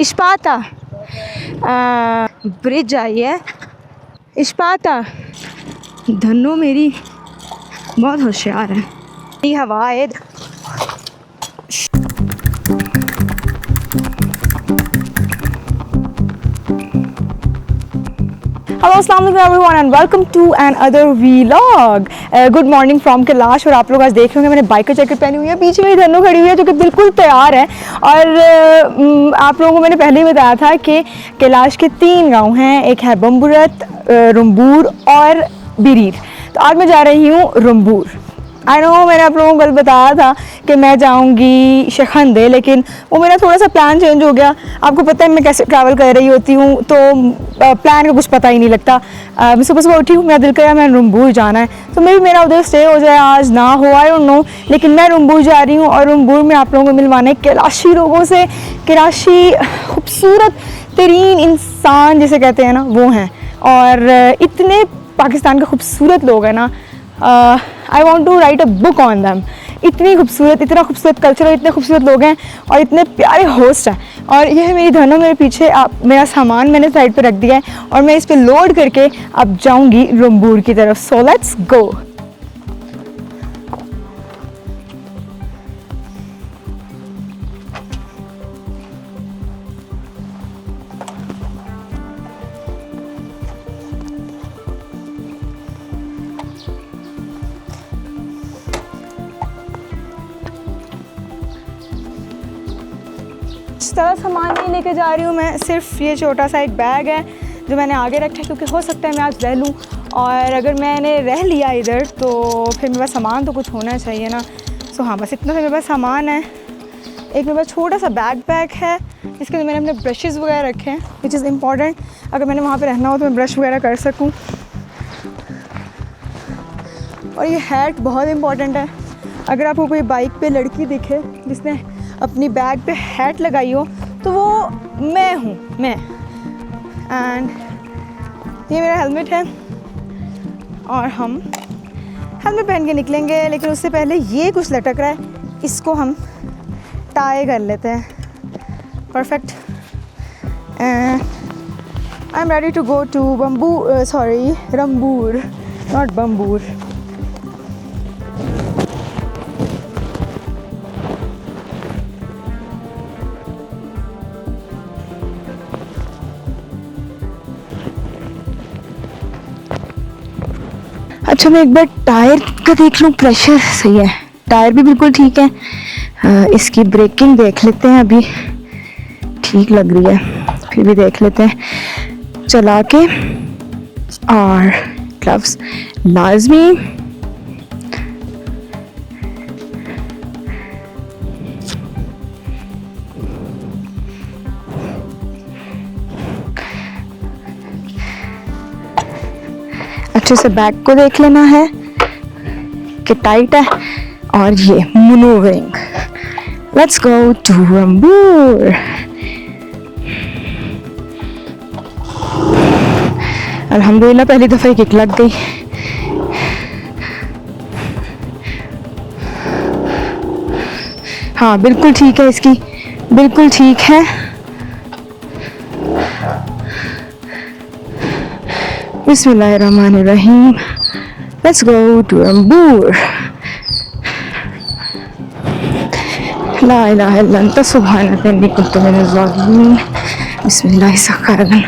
इस्पाता bridge आई है। इस्पाता धन्नो मेरी बहुत होशियार है। ये हवा है। हेलो अस्सलाम वालेकुम everyone and welcome to another vlog. Good morning from Kailash. और आप लोग आज देख रहे होंगे मैंने बाइकर जैकेट पहनी हुई है, पीछे मेरी धन्नो खड़ी हुई है जो कि बिल्कुल तैयार है। और आप लोगों को मैंने पहले ही बताया था कि कैलाश के 3 गांव हैं, एक है बम्बूरत, रंबूर और बिरीर। तो आज मैं जा रही हूँ रंबूर। आई नो मैंने आप लोगों को कल बताया था कि मैं जाऊंगी शेखंदे, लेकिन वो मेरा थोड़ा सा प्लान चेंज हो गया। आपको पता है मैं कैसे ट्रैवल कर रही होती हूँ तो प्लान का कुछ पता ही नहीं लगता। मैं सुबह उठी हूँ, मेरा दिल करा मैं रंबूर जाना है, तो मे भी मेरा उधर स्टे हो जाए, आज ना हो, आई डोंट नो। लेकिन मैं रंबूर जा रही हूँ और रंबूर में आप लोगों को मिलवाने कैलाशी लोगों से। कैलाशी खूबसूरत तरीन इंसान जिसे कहते हैं ना, वो हैं। और इतने पाकिस्तान के खूबसूरत लोग हैं ना, I want to write a book on them. इतनी खूबसूरत, इतना खूबसूरत कल्चर और इतने खूबसूरत लोग हैं और इतने प्यारे होस्ट हैं। और यह है मेरी धनो, मेरे पीछे मेरा सामान मैंने साइड पे रख दिया है और मैं इस पे लोड करके अब जाऊंगी रंबूर की तरफ। So let's go. इस तरह सामान नहीं लेके जा रही हूँ मैं, सिर्फ ये छोटा सा एक बैग है जो मैंने आगे रखा है क्योंकि हो सकता है मैं आज रह लूँ। और अगर मैंने रह लिया इधर तो फिर मेरे पास सामान तो कुछ होना चाहिए ना। सो हाँ, बस इतना सा मेरे पास सामान है। एक मेरे पास छोटा सा बैग है, इसके लिए मैंने अपने ब्रशेज़ वगैरह रखे हैं, विच इज़ इम्पॉर्टेंट। अगर मैंने वहाँ पर रहना हो तो मैं ब्रश वगैरह कर सकूँ। और ये हैट बहुत इम्पॉर्टेंट है। अगर आपको कोई बाइक पे लड़की दिखे जिसने अपनी बैग पे हैट लगाई हो तो वो मैं हूँ, मैं। एंड ये मेरा हेलमेट है और हम हेलमेट पहन के निकलेंगे। लेकिन उससे पहले ये कुछ लटक रहा है, इसको हम टाई कर लेते हैं। Perfect. And I am ready to go to Rumbur, not Bumbur. अच्छा, मैं एक बार टायर का देख लूँ, प्रेशर सही है, टायर भी बिल्कुल ठीक है। इसकी ब्रेकिंग देख लेते हैं, अभी ठीक लग रही है, फिर भी देख लेते हैं चला के। और ग्लव्स लाजमी। अच्छे से बैग को देख लेना है कि टाइट है। और ये moving. Let's go to Rumbur. अल्हम्दुलिल्लाह पहली दफ़ा ही किक लग गई। हाँ बिल्कुल ठीक है, इसकी बिल्कुल ठीक है। बिस्मिल्लाहिर्रहमानिर्रहीम। Let's go to रंबूर। ला इलाहा इल्ला अंता सुब्हानक इन्नी कुन्तु मिनज़ ज़ालिमीन। बिस्मिल्लाहिर्रहमानिर्रहीम।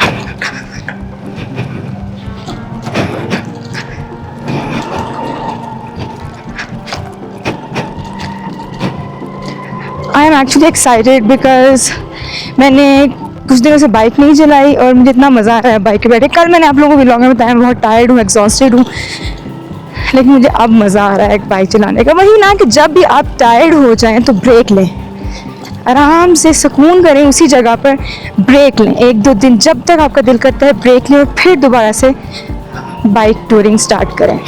I am actually excited because मैंने कुछ दिनों से बाइक नहीं चलाई और मुझे इतना मज़ा आ रहा है बाइक पे बैठे। कल मैंने आप लोगों को व्लॉग में बताया मैं बहुत टायर्ड हूँ, एग्जॉस्टेड हूँ, लेकिन मुझे अब मज़ा आ रहा है एक बाइक चलाने का। वही ना कि जब भी आप टायर्ड हो जाएं तो ब्रेक लें, आराम से सुकून करें, उसी जगह पर ब्रेक लें 1-2 दिन, जब तक आपका दिल करता है ब्रेक लें और फिर दोबारा से बाइक टूरिंग स्टार्ट करें।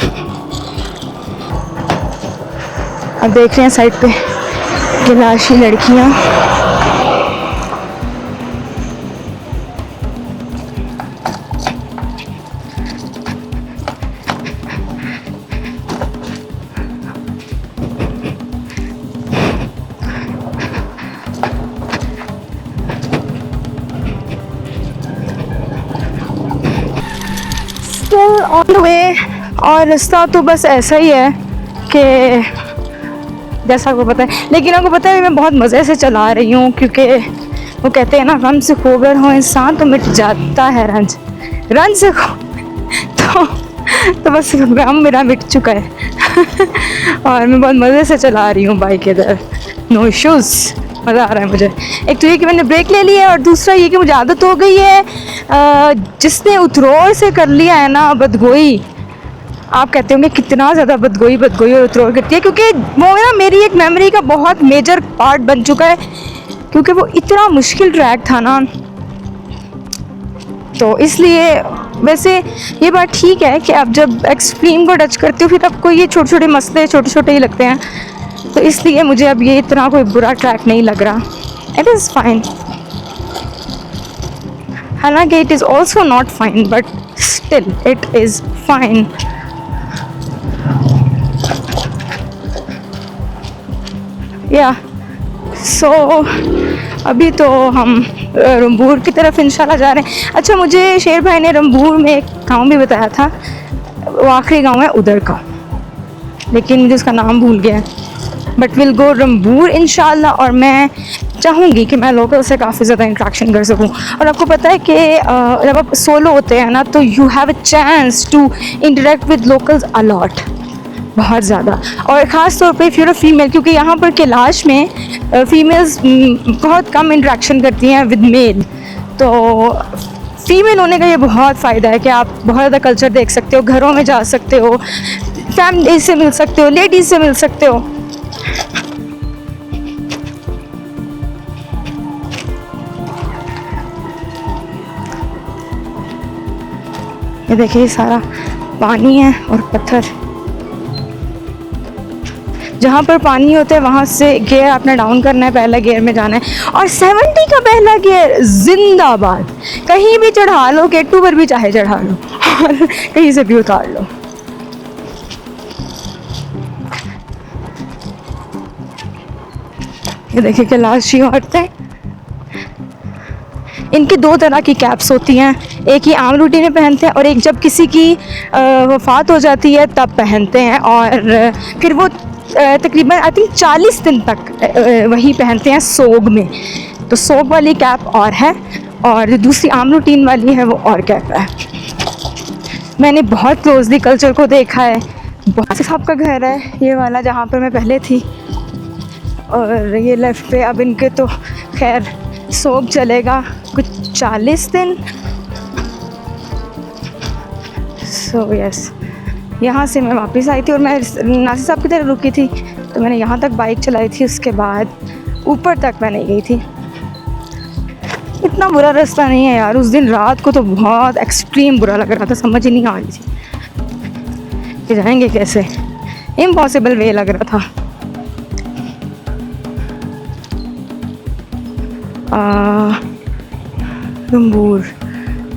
अब देख रहे हैं साइड पे कैलाशी लड़कियाँ। On the way. और रास्ता तो बस ऐसा ही है कि जैसा आपको पता है, लेकिन आपको पता है मैं बहुत मज़े से चला रही हूँ, क्योंकि वो कहते हैं ना, गम से खोबर हो इंसान तो मिट जाता है रंज, रंज से तो बस गम मेरा मिट चुका है और मैं बहुत मज़े से चला रही हूँ बाइक इधर, नो इश्यूज़, मज़ा आ रहा है मुझे। एक तो ये कि मैंने ब्रेक ले लिया है, और दूसरा ये कि मुझे आदत हो गई है, जिसने उतरोड़ से कर लिया है ना बदगोई, आप कहते होंगे कितना ज़्यादा बदगोई और उतरोड़ करती है, क्योंकि वो ना मेरी एक मेमोरी का बहुत मेजर पार्ट बन चुका है, क्योंकि वो इतना मुश्किल ट्रैक था ना, तो इसलिए वैसे ये बात ठीक है कि आप जब एक्सट्रीम को टच करते हो फिर आपको ये छोटे छोटे मसले छोटे छोटे ही लगते हैं, तो इसलिए मुझे अब ये इतना कोई बुरा ट्रैक नहीं लग रहा, इट इज़ फाइन। हालांकि it is also not fine, but still it is fine. या सो अभी तो हम रंबूर की तरफ इंशाल्लाह जा रहे हैं। अच्छा, मुझे शेर भाई ने रंबूर में एक गांव भी बताया था, वो आखिरी गांव है उधर का, लेकिन मुझे उसका नाम भूल गया है, बट विल गो रंबूर इंशाल्लाह। और मैं चाहूँगी कि मैं लोकल से काफ़ी ज़्यादा इंट्रैक्शन कर सकूँ। और आपको पता है कि जब आप सोलो होते हैं ना, तो you have a chance to interact with locals a lot, बहुत ज़्यादा, और ख़ास तौर पे इफ़ यूर अ फीमेल, क्योंकि यहाँ पर कैलाश में फीमेल्स बहुत कम इंट्रैक्शन करती हैं विद मेल, तो फीमेल होने का ये बहुत फ़ायदा है कि आप बहुत ज़्यादा कल्चर देख सकते हो, घरों में जा सकते हो, फैमिली से मिल सकते हो, लेडीज़ से मिल सकते हो। ये देखिए सारा पानी है और पत्थर, जहाँ पर पानी होता है वहाँ से गियर आपने डाउन करना है, पहला गियर में जाना है, और 70 का पहला गियर जिंदाबाद, कहीं भी चढ़ा लो, केटू पर भी चाहे चढ़ा लो और कहीं से भी उतार लो। ये देखिए कैलाशी औरतें, इनकी दो तरह की कैप्स होती हैं, एक ही आम रूटीन में पहनते हैं और एक जब किसी की वफ़ात हो जाती है तब पहनते हैं, और फिर वो तकरीबन आई थिंक 40 दिन तक वही पहनते हैं सोग में। तो सोग वाली कैप और है, और जो दूसरी आम रूटीन वाली है वो और कैप है। मैंने बहुत क्लोजली कल्चर को देखा है। बहुत साहब का घर है ये वाला जहाँ पर मैं पहले थी, और ये लेफ़्ट पे अब इनके तो खैर सोग चलेगा कुछ 40 दिन। सो यस, यहाँ से मैं वापस आई थी और मैं नासिर साहब की तरफ रुकी थी, तो मैंने यहाँ तक बाइक चलाई थी, उसके बाद ऊपर तक मैं नहीं गई थी। इतना बुरा रास्ता नहीं है यार, उस दिन रात को तो बहुत एक्सट्रीम बुरा लग रहा था, समझ ही नहीं आ रही थी कि जाएंगे कैसे, इम्पॉसिबल वे लग रहा था।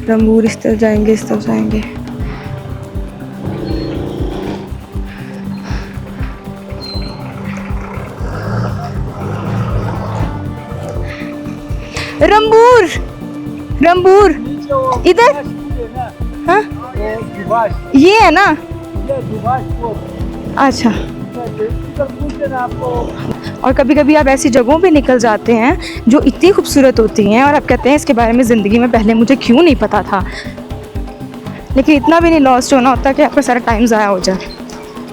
रंबूर इस तरफ जाएंगे, इस तरफ जाएंगे। रंबूर इधर, हाँ ये है ना, अच्छा। और कभी कभी आप ऐसी जगहों पे निकल जाते हैं जो इतनी खूबसूरत होती हैं और आप कहते हैं इसके बारे में ज़िंदगी में पहले मुझे क्यों नहीं पता था, लेकिन इतना भी नहीं लॉस्ट होना होता कि आपका सारा टाइम ज़ाया हो जाए,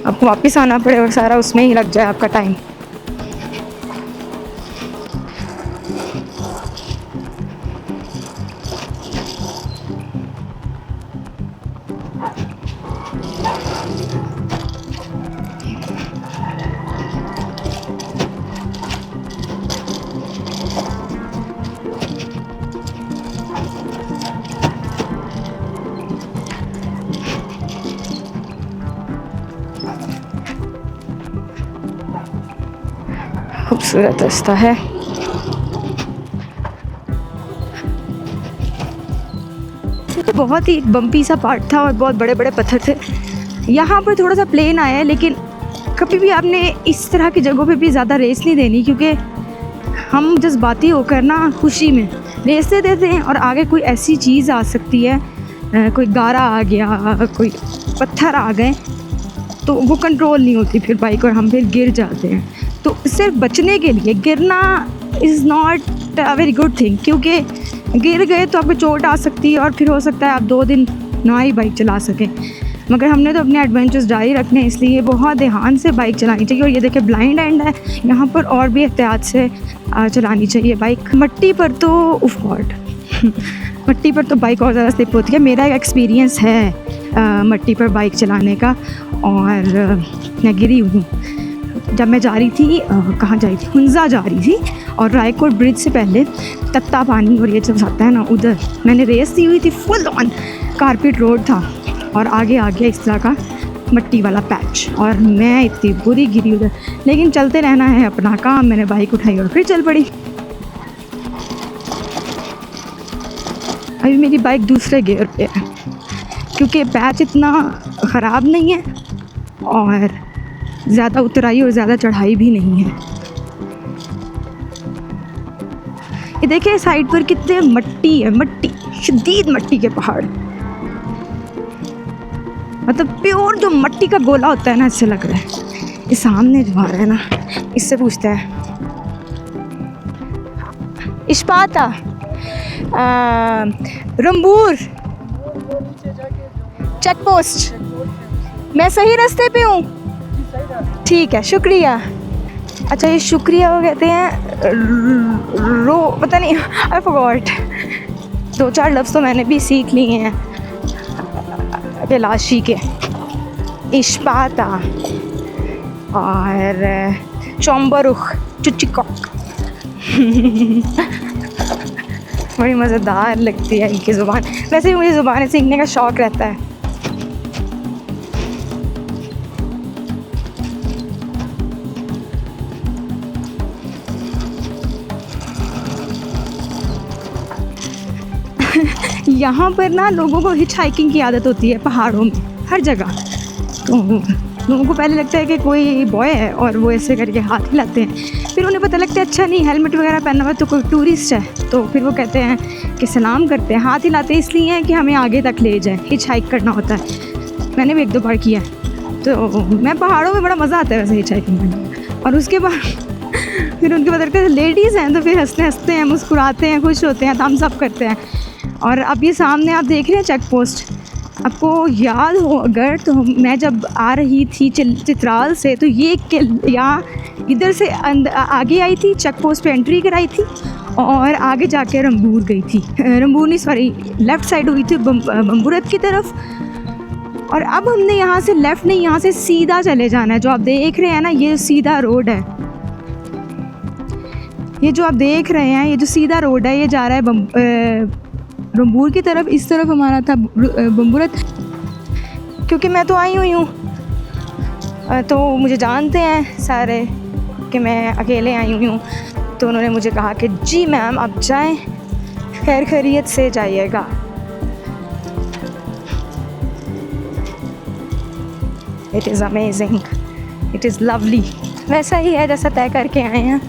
आपको वापस आना पड़े और सारा उसमें ही लग जाए आपका टाइम। खूबसूरत रास्ता है। तो बहुत ही बम्पी सा पार्ट था और बहुत बड़े बड़े पत्थर थे। यहाँ पर थोड़ा सा प्लेन आया है, लेकिन कभी भी आपने इस तरह की जगहों पे भी ज़्यादा रेस नहीं देनी, क्योंकि हम जज्बाती होकर ना खुशी में रेस दे देते हैं और आगे कोई ऐसी चीज़ आ सकती है कोई गारा आ गया, कोई पत्थर आ गए तो वो कंट्रोल नहीं होती फिर बाइक और हम फिर गिर जाते हैं। तो सिर्फ बचने के लिए गिरना is not a very good thing, क्योंकि गिर गए तो आपको चोट आ सकती है और फिर हो सकता है आप 2 दिन ना ही बाइक चला सकें। मगर हमने तो अपने एडवेंचर्स जारी रखने, इसलिए बहुत ध्यान से बाइक चलानी चाहिए। और ये देखिए ब्लाइंड एंड है यहाँ पर, और भी एहतियात से चलानी चाहिए बाइक। मट्टी पर तो उफ गॉड मट्टी पर तो बाइक और ज़्यादा स्लिप होती है। मेरा एक एक्सपीरियंस है मट्टी पर बाइक चलाने का, और मैं गिरी हूँ जब मैं जा रही थी कहाँ जा रही थी, हुंजा जा रही थी, और रायकोट ब्रिज से पहले तत्ता पानी और ये जब आता है ना, उधर मैंने रेस दी हुई थी। फुल ऑन कारपेट रोड था और आगे आ गया इस तरह का मट्टी वाला पैच, और मैं इतनी बुरी गिरी उधर। लेकिन चलते रहना है अपना काम, मैंने बाइक उठाई और फिर चल पड़ी। अभी मेरी बाइक दूसरे गियर पे है क्योंकि पैच इतना ख़राब नहीं है और ज़्यादा उतराई और ज़्यादा चढ़ाई भी नहीं है। ये देखिए साइड पर कितने मट्टी है, मट्टी, शदीद मट्टी के पहाड़, मतलब प्योर जो मट्टी का गोला होता है ना, इससे लग रहा है। ये सामने जो आ रहा है ना, इससे पूछता है इस्पाता रंबूर चेक पोस्ट, मैं सही रास्ते पे हूँ? ठीक है, शुक्रिया। अच्छा ये शुक्रिया वो कहते हैं रो, पता नहीं, आई फॉरगॉट। 2-4 लफ्ज़ तो मैंने भी सीख लिए हैं कैलाशी के, इस्पाता और चौम्बरुख, चुचिकॉक बड़ी मज़ेदार लगती है इनकी ज़ुबान। वैसे भी मुझे ज़ुबानें सीखने का शौक़ रहता है। यहाँ पर ना लोगों को हिच हाइकिंग की आदत होती है पहाड़ों में, हर जगह। तो लोगों को पहले लगता है कि कोई बॉय है और वो ऐसे करके हाथ हिलाते हैं, फिर उन्हें पता लगता है अच्छा नहीं हेलमेट वगैरह पहना हुआ तो कोई टूरिस्ट है, तो फिर वो कहते हैं कि सलाम करते हैं। हाथ हिलाते इसलिए हैं कि हमें आगे तक ले जाए, हिच हाइक करना होता है। मैंने भी 1-2 बार किया, तो मैं पहाड़ों में बड़ा मज़ा आता है वैसे हिच हाइकिंग करने। और उसके बाद फिर उनके बाद लगता है लेडीज़ हैं तो फिर हंसते हैं, मुस्कुराते हैं, खुश होते हैं, थम्स अप करते हैं। और अब ये सामने आप देख रहे हैं चेक पोस्ट, आपको याद हो अगर तो मैं जब आ रही थी चित्राल से, तो ये यहाँ इधर से आगे आई थी, चेक पोस्ट पे एंट्री कराई थी और आगे जाके रंबूर गई थी, रंबूर नहीं सॉरी लेफ़्ट साइड हुई थी बम्बूरत की तरफ। और अब हमने यहाँ से लेफ़्ट नहीं, यहाँ से सीधा चले जाना है। जो आप देख रहे हैं ना, ये सीधा रोड है, ये जो आप देख रहे हैं, ये जो सीधा रोड है, ये जा रहा है रंबूर की तरफ। इस तरफ हमारा था बम्बूरत। क्योंकि मैं तो आई हुई हूँ तो मुझे जानते हैं सारे कि मैं अकेले आई हुई हूँ, तो उन्होंने मुझे कहा कि जी मैम आप जाएं, खैर खैरियत से जाइएगा। It is amazing, it is lovely. वैसा ही है जैसा तय करके आए हैं।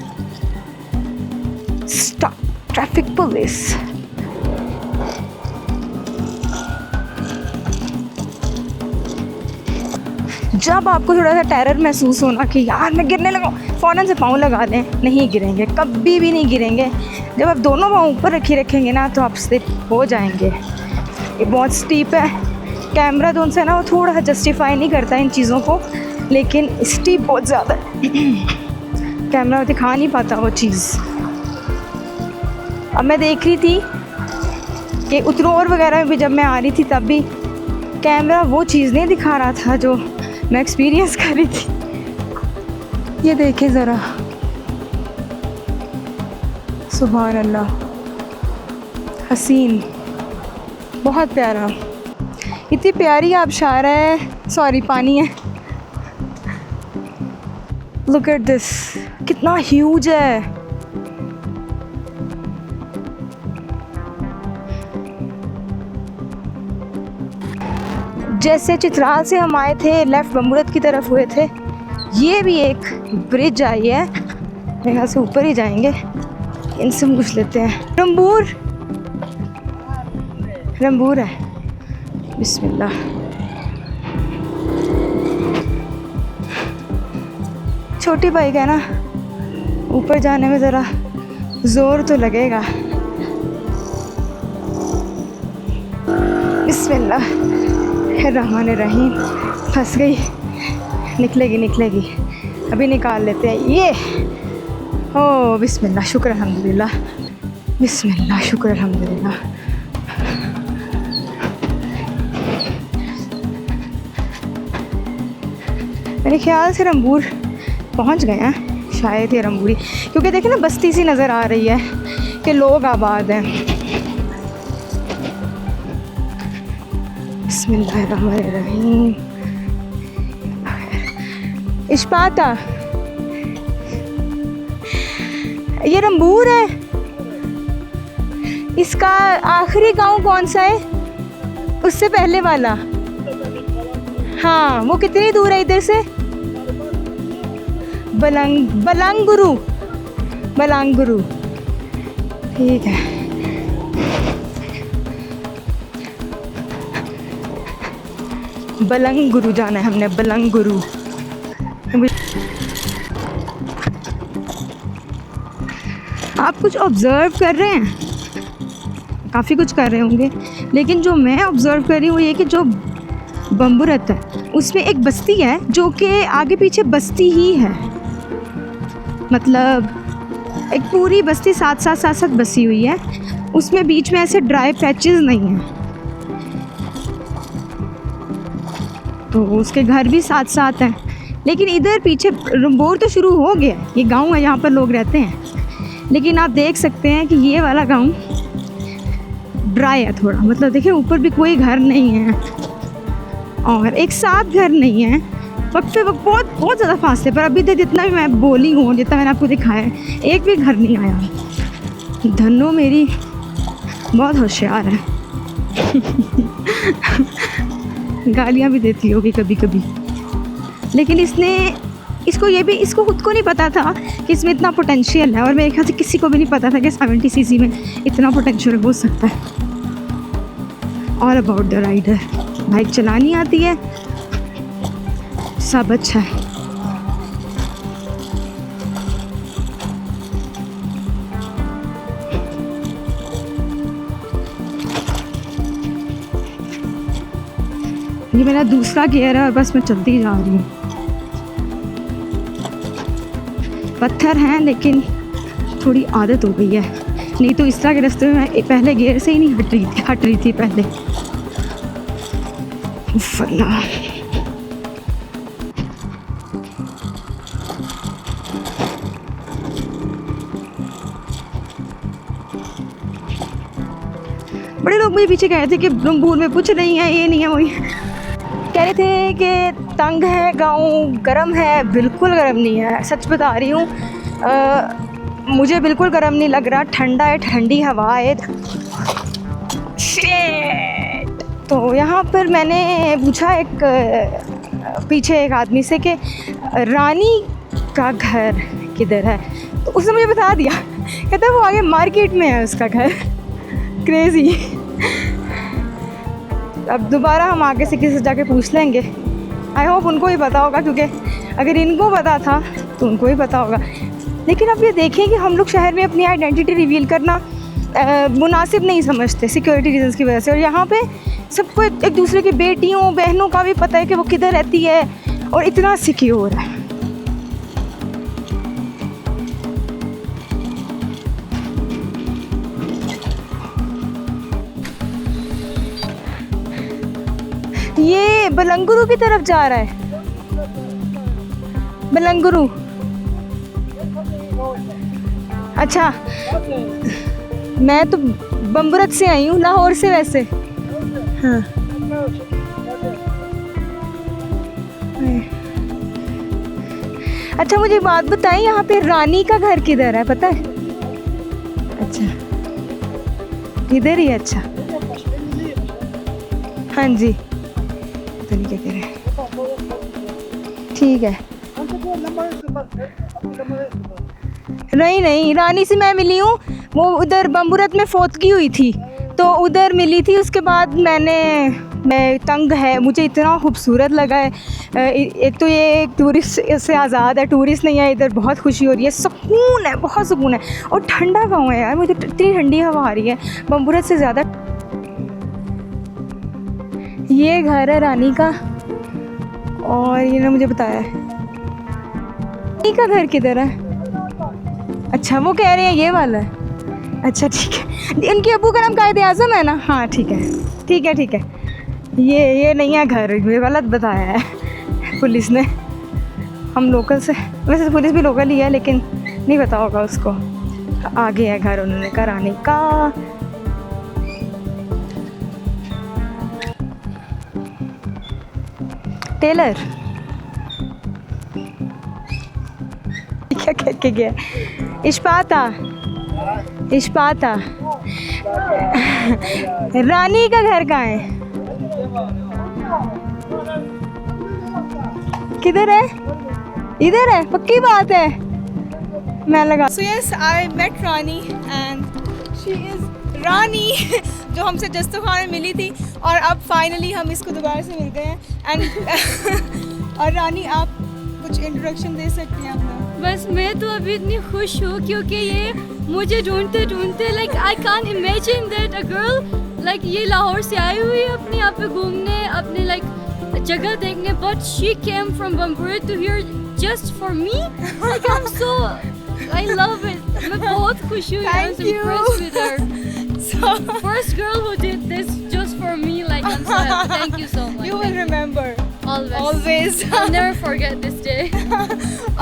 Stop traffic police. जब आपको थोड़ा सा टेरर महसूस होना कि यार मैं गिरने लगा, फ़ौरन से पाँव लगा दें, नहीं गिरेंगे, कभी भी नहीं गिरेंगे। जब आप दोनों पाँव ऊपर रखेंगे ना तो आप स्लिप हो जाएंगे। ये बहुत स्टीप है, कैमरा तो उनसे ना वो थोड़ा सा जस्टिफाई नहीं करता इन चीज़ों को, लेकिन स्टीप बहुत ज़्यादा है कैमरा दिखा नहीं पाता वो चीज़। अब मैं देख रही थी कि उतरोर वगैरह में भी जब मैं आ रही थी तब भी कैमरा वो चीज़ नहीं दिखा रहा था जो मैं एक्सपीरियंस कर रही थी। ये देखें ज़रा, सुभान अल्लाह, हसीन, बहुत प्यारा, इतनी प्यारी आबशार है, सॉरी पानी है। लुक एट दिस, कितना ह्यूज है। जैसे चित्राल से हम आए थे लेफ़्ट बम्बूरत की तरफ हुए थे, ये भी एक ब्रिज आई है, मेरे ख्याल से ऊपर ही जाएंगे, इनसे पूछ लेते हैं। रंबूर, रंबूर है, बिस्मिल्लाह। छोटी बाइक है ना, ऊपर जाने में ज़रा ज़ोर तो लगेगा। बिस्मिल्लाह रहमान रहीम। फंस गई, निकलेगी, अभी निकाल लेते हैं ये। ओ बिस्मिल्लाह, शुक्र अल्हम्दुलिल्लाह, बिस्मिल्लाह, शुक्र अल्हम्दुलिल्लाह। मेरे ख्याल से रंबूर पहुंच गए हैं शायद, ये रंबूरी, क्योंकि देखिए ना बस्ती सी नज़र आ रही है कि लोग आबाद हैं। बिस्मिल्लाहिर्रहमानिर्रहीम। इश्पाता, ये रंबूर है। इसका आखिरी गांव कौन सा है? उससे पहले वाला? हाँ, वो कितनी दूर है इधर से? बलांगुरु। ठीक है। बलंगुरु जाना है हमने, बलंगुरु। आप कुछ ऑब्ज़र्व कर रहे हैं? काफ़ी कुछ कर रहे होंगे, लेकिन जो मैं ऑब्ज़र्व कर रही हूँ वो ये कि जो बम्बूरत है उसमें एक बस्ती है जो कि आगे पीछे बस्ती ही है, मतलब एक पूरी बस्ती साथ बसी हुई है। उसमें बीच में ऐसे ड्राई पैचेस नहीं हैं, तो उसके घर भी साथ हैं। लेकिन इधर पीछे रंबूर तो शुरू हो गया, ये गांव है, यहाँ पर लोग रहते हैं। लेकिन आप देख सकते हैं कि ये वाला गांव ड्राई है थोड़ा, मतलब देखिए ऊपर भी कोई घर नहीं है और एक साथ घर नहीं है, वक्त पे वक्त बहुत ज़्यादा फासले पर। अभी तक जितना भी मैं बोली हूँ, जितना मैंने आपको दिखाया है, एक भी घर नहीं आया। धन्नो मेरी बहुत होशियार है। गालियाँ भी देती होगी कभी कभी, लेकिन इसको खुद को नहीं पता था कि इसमें इतना पोटेंशियल है, और मेरे ख्याल से किसी को भी नहीं पता था कि 70 सीसी में इतना पोटेंशियल हो सकता है। All about the rider. Bike चलानी आती है, सब अच्छा है। ये मेरा दूसरा गियर है और बस मैं चलती जा रही हूँ। पत्थर हैं लेकिन थोड़ी आदत हो गई है, नहीं तो इस तरह के रास्ते में मैं पहले गियर से ही नहीं हट रही थी पहले। अल्लाह, बड़े लोग मुझे पीछे कह रहे थे कि रंबूर में कुछ नहीं है, ये नहीं है, वही कह रहे थे कि तंग है गाँव, गर्म है। बिल्कुल गर्म नहीं है, सच बता रही हूँ। मुझे बिल्कुल गर्म नहीं लग रहा, ठंडा है, ठंडी हवा है। तो यहाँ पर मैंने पूछा पीछे एक आदमी से कि रानी का घर किधर है, तो उसने मुझे बता दिया, कहता है वो आगे मार्केट में है उसका घर। क्रेज़ी। अब दोबारा हम आगे से किसी से जाके पूछ लेंगे। आई होप उनको ही पता होगा, क्योंकि अगर इनको पता था तो उनको ही पता होगा। लेकिन अब ये देखें कि हम लोग शहर में अपनी आइडेंटिटी रिवील करना मुनासिब नहीं समझते सिक्योरिटी रीजंस की वजह से, और यहाँ पे सबको एक दूसरे की बेटियों बहनों का भी पता है कि वो किधर रहती है, और इतना सिक्योर है। ये बलंगुरु की तरफ जा रहा है। बलंगुरु, अच्छा। मैं तो बम्बूरत से आई हूँ, लाहौर से वैसे। हाँ, अच्छा मुझे बात बताएं, यहाँ पे रानी का घर किधर है, पता है? अच्छा, इधर ही है। अच्छा, हाँ जी, पता नहीं क्या कह रहे हैं। ठीक है। नहीं, रानी से मैं मिली हूँ, वो उधर बम्बूरत में फौतगी हुई थी, तो उधर मिली थी। उसके बाद मैंने मैं तंग है, मुझे इतना खूबसूरत लगा है। एक तो ये टूरिस्ट से आज़ाद है, टूरिस्ट नहीं है इधर, बहुत खुशी हो रही है, सुकून है, बहुत सुकून है। और ठंडा गाँव है यार, मुझे इतनी ठंडी हवा आ रही है बम्बूरत से ज़्यादा। ये घर है रानी का, और ये ना मुझे बताया है रानी का घर किधर है। अच्छा, वो कह रहे हैं ये वाला है। अच्छा ठीक है, इनके अबू का नाम कायदे आज़म है ना। हाँ ठीक है ठीक है ठीक है। ये नहीं है घर, ये गलत बताया है पुलिस ने। हम लोकल से, वैसे तो पुलिस भी लोकल ही है, लेकिन नहीं पता होगा उसको। आगे है घर उन्होंने कहा रानी का। टेलर क्या कह के गया, इस्पाता इस्पाता। रानी का घर कहाँ है, किधर है, इधर है, पक्की बात है। मैं लगा। So yes, I met Rani and she is Rani जो हमसे जस्तोखान में मिली थी, और अब फाइनली हम इसको दोबारा से मिलते हैं। एंड और रानी, आप कुछ इंट्रोडक्शन दे सकती हैं अपना? बस मैं तो अभी इतनी खुश हूँ क्योंकि ये मुझे ढूंढते ढूंढते like I can't imagine that a girl like ये लाहौर से आई हुई है अपने यहाँ पे घूमने, अपने लाइक जगह देखने, but she came from Bumburat to here just for me. Like I am so I love it. मैं बहुत खुश हूँ। I was impressed with her. So first girl who did this just for me, like I'm so happy. Thank you so much. You will remember. Always. I'll never forget this day.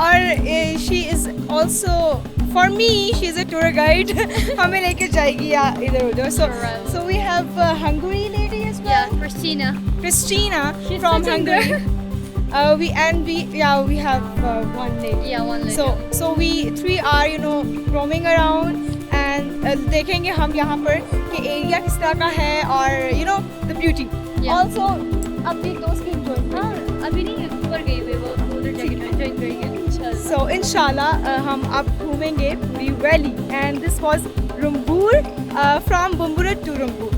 और she is also for me, she is a tour guide. हमें लेके जाएगी इधर उधर. So we have a Hungary lady as well. Yeah, Christina. Christina She's from sitting Hungary. there. We have one lady. Yeah, one lady. So we three are roaming around and देखेंगे हम यहाँ पर कि एरिया किस तरह का है, और the beauty. Yeah. Also अपनी दोस्त की enjoy. हाँ, अभी नहीं ऊपर गई हुई, वो उधर जाके ज्वाइन करेंगे इंशाल्लाह। So inshallah हम अब घूमेंगे पूरी valley, and this was Rumbur, from Bumburat to Rumbur.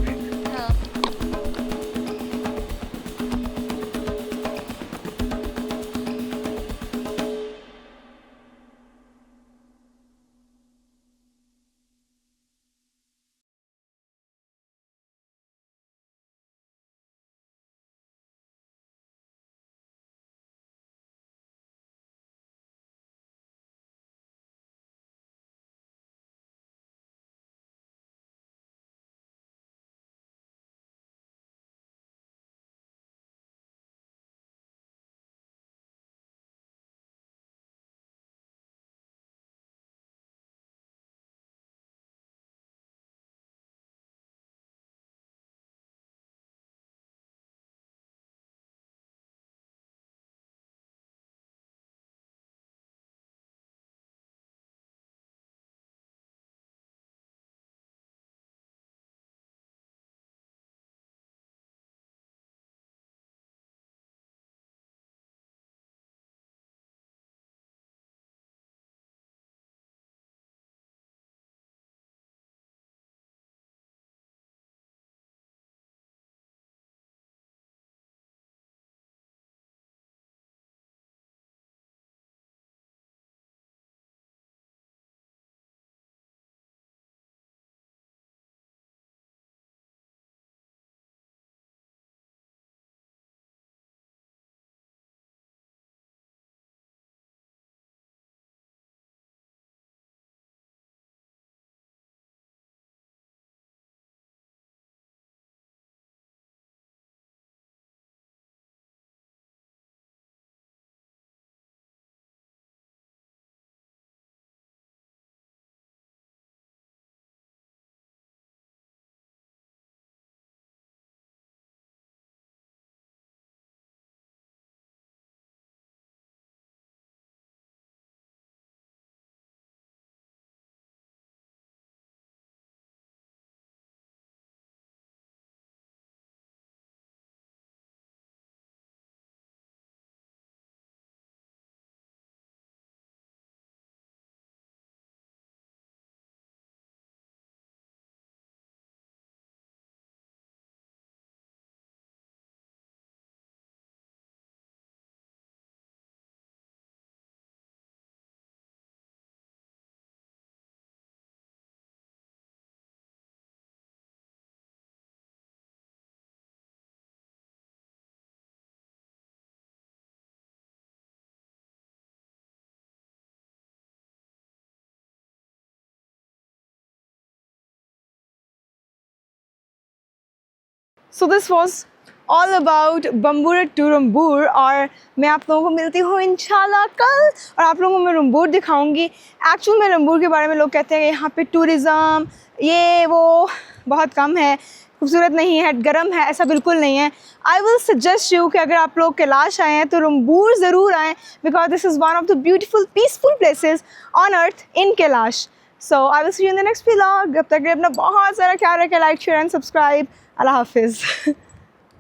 So this was all about Bumbur to Rumbur, और मैं आप लोगों को मिलती हूँ इंशाल्लाह कल, और आप लोगों को मैं रंबूर दिखाऊंगी। एक्चुअल में रंबूर के बारे में लोग कहते हैं कि यहाँ पे टूरिज़म ये वो बहुत कम है, खूबसूरत नहीं है, गर्म है, ऐसा बिल्कुल नहीं है। आई विल सजेस्ट यू कि अगर आप लोग कैलाश आए हैं तो रंबूर ज़रूर आएँ, because this is one of the beautiful peaceful places on earth in Kailash. So I will see you in the next vlog. अब तक अपना बहुत सारा ख्याल रखें, लाइक शेयर एंड सब्सक्राइब। अल्लाह हाफिज़।